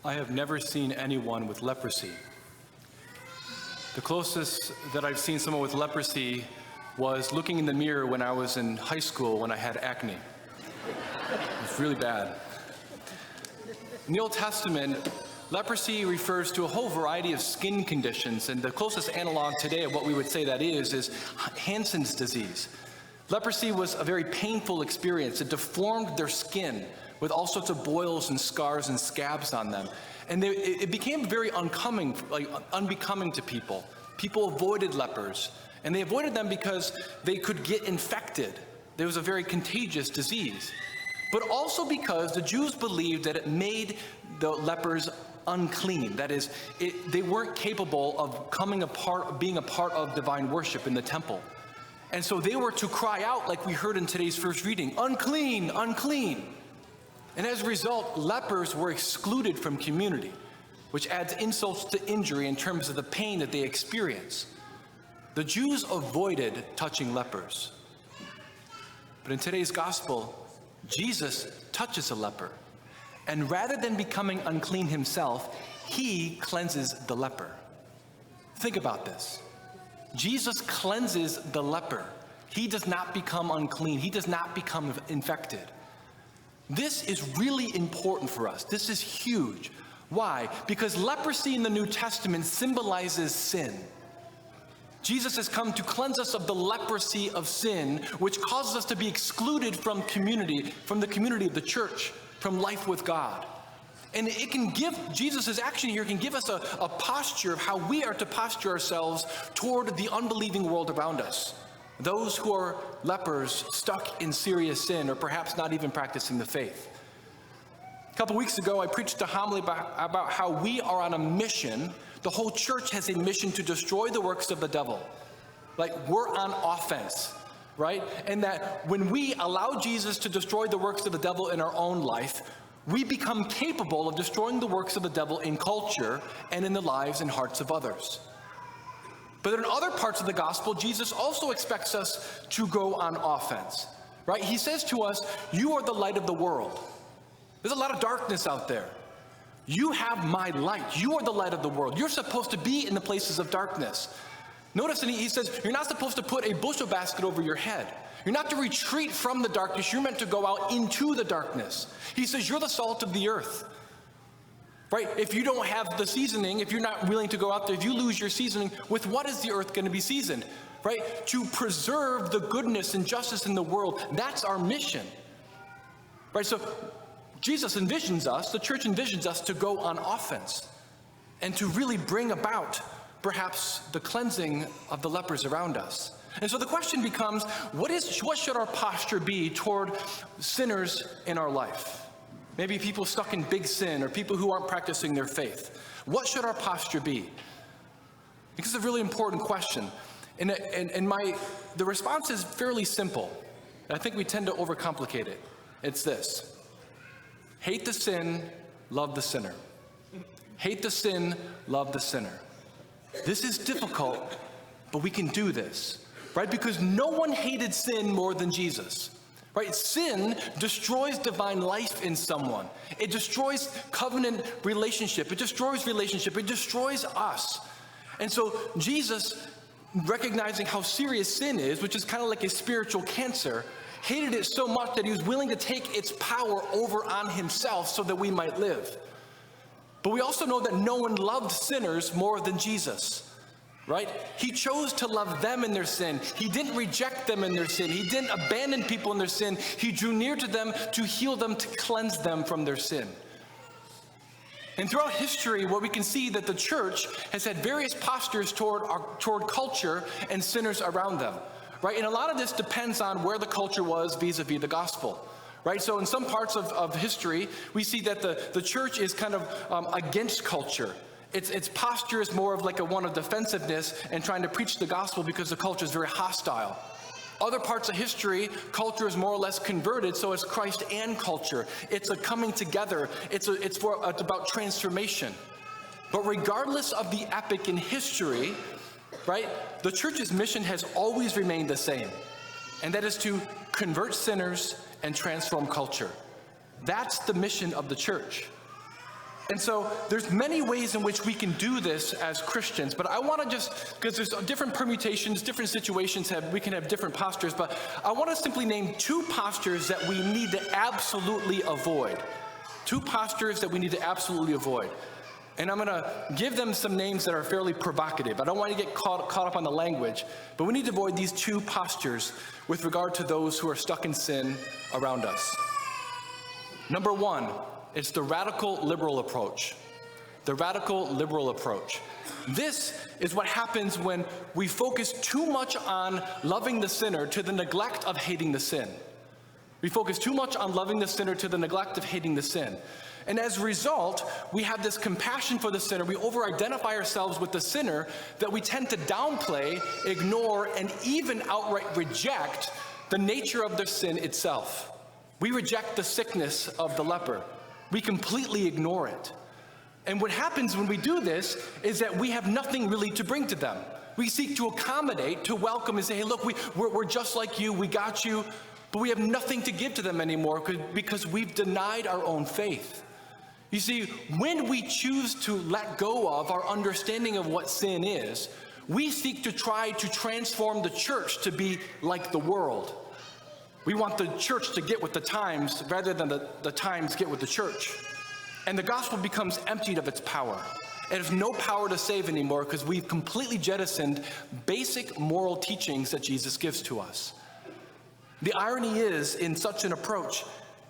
I have never seen anyone with leprosy. The closest that I've seen someone with leprosy was looking in the mirror when I was in high school when I had acne. It was really bad. In the Old Testament, leprosy refers to a whole variety of skin conditions, and the closest analog today of what we would say that is Hansen's disease. Leprosy was a very painful experience. It deformed their skin with all sorts of boils and scars and scabs on them. And it became very unbecoming to people. People avoided lepers, and they avoided them because they could get infected. There was a very contagious disease. But also because the Jews believed that it made the lepers unclean. That is, they weren't capable of being a part of divine worship in the temple. And so they were to cry out, like we heard in today's first reading, unclean, unclean. And as a result, lepers were excluded from community, which adds insult to injury in terms of the pain that they experience. The Jews avoided touching lepers. But in today's gospel, Jesus touches a leper. And rather than becoming unclean himself, he cleanses the leper. Think about this. Jesus cleanses the leper. He does not become unclean. He does not become infected. This is really important for us. This is huge. Why? Because leprosy in the New Testament symbolizes sin. Jesus has come to cleanse us of the leprosy of sin, which causes us to be excluded from the community of the church, from life with God. And Jesus' action here can give us a posture of how we are to posture ourselves toward the unbelieving world around us. Those who are lepers stuck in serious sin or perhaps not even practicing the faith. A couple weeks ago, I preached a homily about how we are on a mission. The whole church has a mission to destroy the works of the devil. Like, we're on offense, right? And that when we allow Jesus to destroy the works of the devil in our own life, we become capable of destroying the works of the devil in culture and in the lives and hearts of others. But in other parts of the gospel, Jesus also expects us to go on offense, right? He says to us, you are the light of the world. There's a lot of darkness out there. You have my light. You are the light of the world. You're supposed to be in the places of darkness. Notice he says, you're not supposed to put a bushel basket over your head. You're not to retreat from the darkness. You're meant to go out into the darkness. He says, you're the salt of the earth. Right? If you don't have the seasoning, if you're not willing to go out there, if you lose your seasoning, with what is the earth going to be seasoned? Right? To preserve the goodness and justice in the world. That's our mission. Right? So Jesus envisions us, the church envisions us to go on offense and to really bring about perhaps the cleansing of the lepers around us. And so the question becomes, what should our posture be toward sinners in our life? Maybe people stuck in big sin or people who aren't practicing their faith. What should our posture be? Because it's a really important question. And the response is fairly simple. I think we tend to overcomplicate it. It's this. Hate the sin, love the sinner. Hate the sin, love the sinner. This is difficult, but we can do this, right? Because no one hated sin more than Jesus. Right? Sin destroys divine life in someone. It destroys covenant relationship. It destroys relationship. It destroys us. And so Jesus, recognizing how serious sin is, which is kind of like a spiritual cancer, hated it so much that he was willing to take its power over on himself so that we might live. But we also know that no one loved sinners more than Jesus. Right? He chose to love them in their sin. He didn't reject them in their sin. He didn't abandon people in their sin. He drew near to them to heal them, to cleanse them from their sin. And throughout history, what we can see that the church has had various postures toward culture and sinners around them. Right? And a lot of this depends on where the culture was vis-a-vis the gospel. Right? So in some parts of history, we see that the church is kind of against culture. Its posture is more of like one of defensiveness and trying to preach the gospel because the culture is very hostile. Other parts of history, culture is more or less converted, so it's Christ and culture. It's a coming together. It's about transformation. But regardless of the epoch in history, right, the church's mission has always remained the same, and that is to convert sinners and transform culture. That's the mission of the church. And so there's many ways in which we can do this as Christians, but I want to just, because there's different permutations, different situations, we can have different postures, but I want to simply name two postures that we need to absolutely avoid. Two postures that we need to absolutely avoid. And I'm going to give them some names that are fairly provocative. I don't want to get caught up on the language, but we need to avoid these two postures with regard to those who are stuck in sin around us. Number one, it's the radical liberal approach. The radical liberal approach. This is what happens when we focus too much on loving the sinner to the neglect of hating the sin. We focus too much on loving the sinner to the neglect of hating the sin. And as a result, we have this compassion for the sinner. We over-identify ourselves with the sinner that we tend to downplay, ignore, and even outright reject the nature of their sin itself. We reject the sickness of the leper. We completely ignore it. And what happens when we do this is that we have nothing really to bring to them. We seek to accommodate, to welcome and say, hey, look, we're just like you, we got you, but we have nothing to give to them anymore because we've denied our own faith. You see, when we choose to let go of our understanding of what sin is, we seek to try to transform the church to be like the world. We want the church to get with the times rather than the times get with the church. And the gospel becomes emptied of its power. It has no power to save anymore because we've completely jettisoned basic moral teachings that Jesus gives to us. The irony is, in such an approach,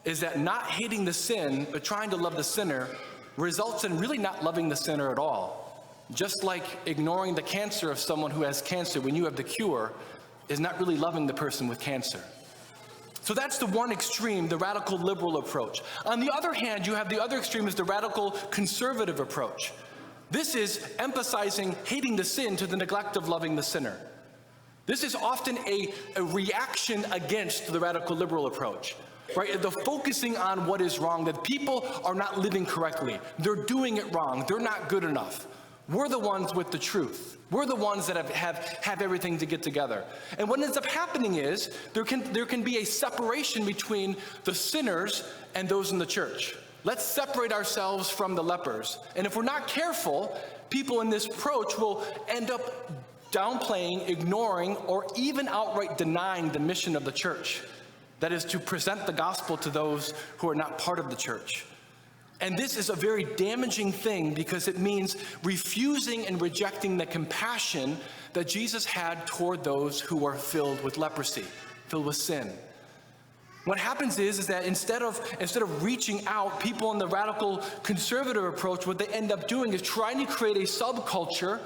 is that not hating the sin, but trying to love the sinner, results in really not loving the sinner at all. Just like ignoring the cancer of someone who has cancer when you have the cure is not really loving the person with cancer. So that's the one extreme, the radical liberal approach. On the other hand, you have the other extreme is the radical conservative approach. This is emphasizing hating the sin to the neglect of loving the sinner. This is often a reaction against the radical liberal approach, right? The focusing on what is wrong, that people are not living correctly. They're doing it wrong. They're not good enough. We're the ones with the truth. We're the ones that have everything to get together. And what ends up happening is there can be a separation between the sinners and those in the church. Let's separate ourselves from the lepers. And if we're not careful, people in this approach will end up downplaying, ignoring, or even outright denying the mission of the church. That is to present the gospel to those who are not part of the church. And this is a very damaging thing because it means refusing and rejecting the compassion that Jesus had toward those who are filled with leprosy, filled with sin. What happens is that instead of reaching out, people in the radical conservative approach, what they end up doing is trying to create a subculture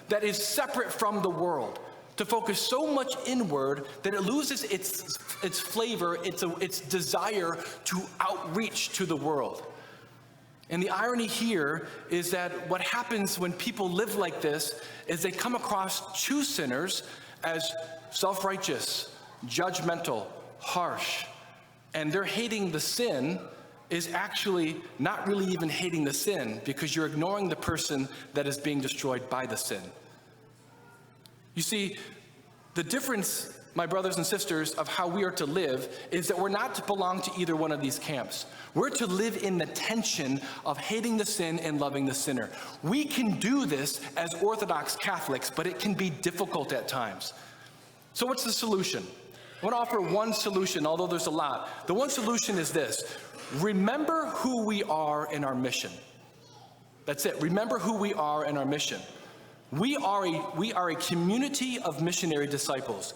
that is separate from the world, to focus so much inward that it loses its flavor, its desire to outreach to the world. And the irony here is that what happens when people live like this is they come across true sinners as self-righteous, judgmental, harsh, and their hating the sin is actually not really even hating the sin because you're ignoring the person that is being destroyed by the sin. You see, the difference, my brothers and sisters, of how we are to live is that we're not to belong to either one of these camps. We're to live in the tension of hating the sin and loving the sinner. We can do this as Orthodox Catholics, but it can be difficult at times. So what's the solution? I want to offer one solution, although there's a lot. The one solution is this: remember who we are in our mission. That's it. Remember who we are in our mission. We are a community of missionary disciples.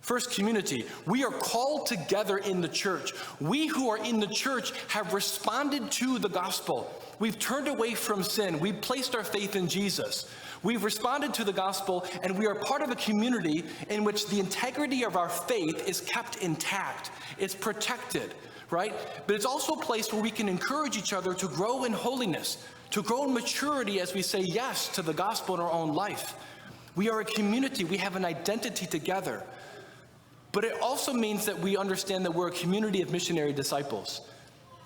First, community. We are called together in the church. We who are in the church have responded to the gospel. We've turned away from sin. We've placed our faith in Jesus. We've responded to the gospel, and we are part of a community in which the integrity of our faith is kept intact. It's protected, right? But it's also a place where we can encourage each other to grow in holiness, to grow in maturity as we say yes to the gospel in our own life. We are a community. We have an identity together. But it also means that we understand that we're a community of missionary disciples.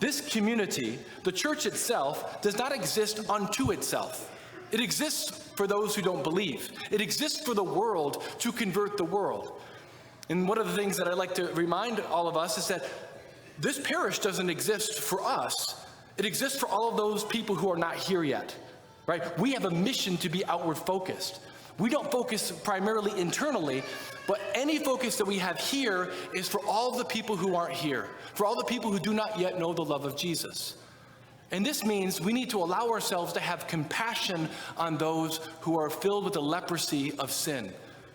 This community, the church itself, does not exist unto itself. It exists for those who don't believe. It exists for the world to convert the world. And one of the things that I like to remind all of us is that this parish doesn't exist for us. It exists for all of those people who are not here yet, right? We have a mission to be outward focused. We don't focus primarily internally, but any focus that we have here is for all the people who aren't here, for all the people who do not yet know the love of Jesus. And this means we need to allow ourselves to have compassion on those who are filled with the leprosy of sin.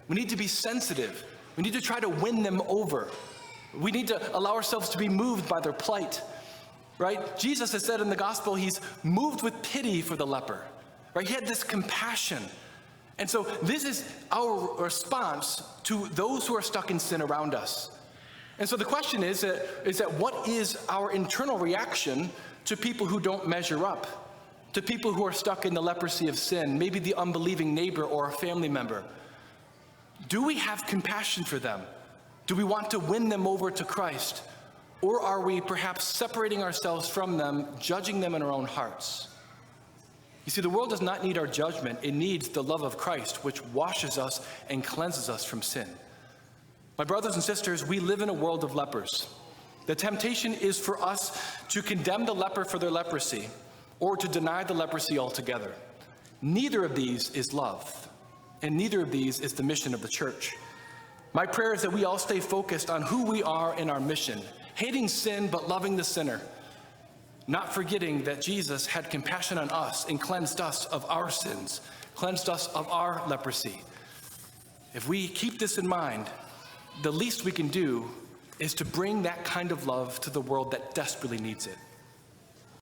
We need to be sensitive. We need to try to win them over. We need to allow ourselves to be moved by their plight, right? Jesus has said in the gospel, he's moved with pity for the leper, right? He had this compassion. And so this is our response to those who are stuck in sin around us. And so the question is that what is our internal reaction to people who don't measure up, to people who are stuck in the leprosy of sin, maybe the unbelieving neighbor or a family member? Do we have compassion for them? Do we want to win them over to Christ? Or are we perhaps separating ourselves from them, judging them in our own hearts? You see, the world does not need our judgment. It needs the love of Christ, which washes us and cleanses us from sin. My brothers and sisters, we live in a world of lepers. The temptation is for us to condemn the leper for their leprosy or to deny the leprosy altogether. Neither of these is love, and neither of these is the mission of the church. My prayer is that we all stay focused on who we are in our mission, hating sin but loving the sinner, not forgetting that Jesus had compassion on us and cleansed us of our sins, cleansed us of our leprosy. If we keep this in mind, the least we can do is to bring that kind of love to the world that desperately needs it.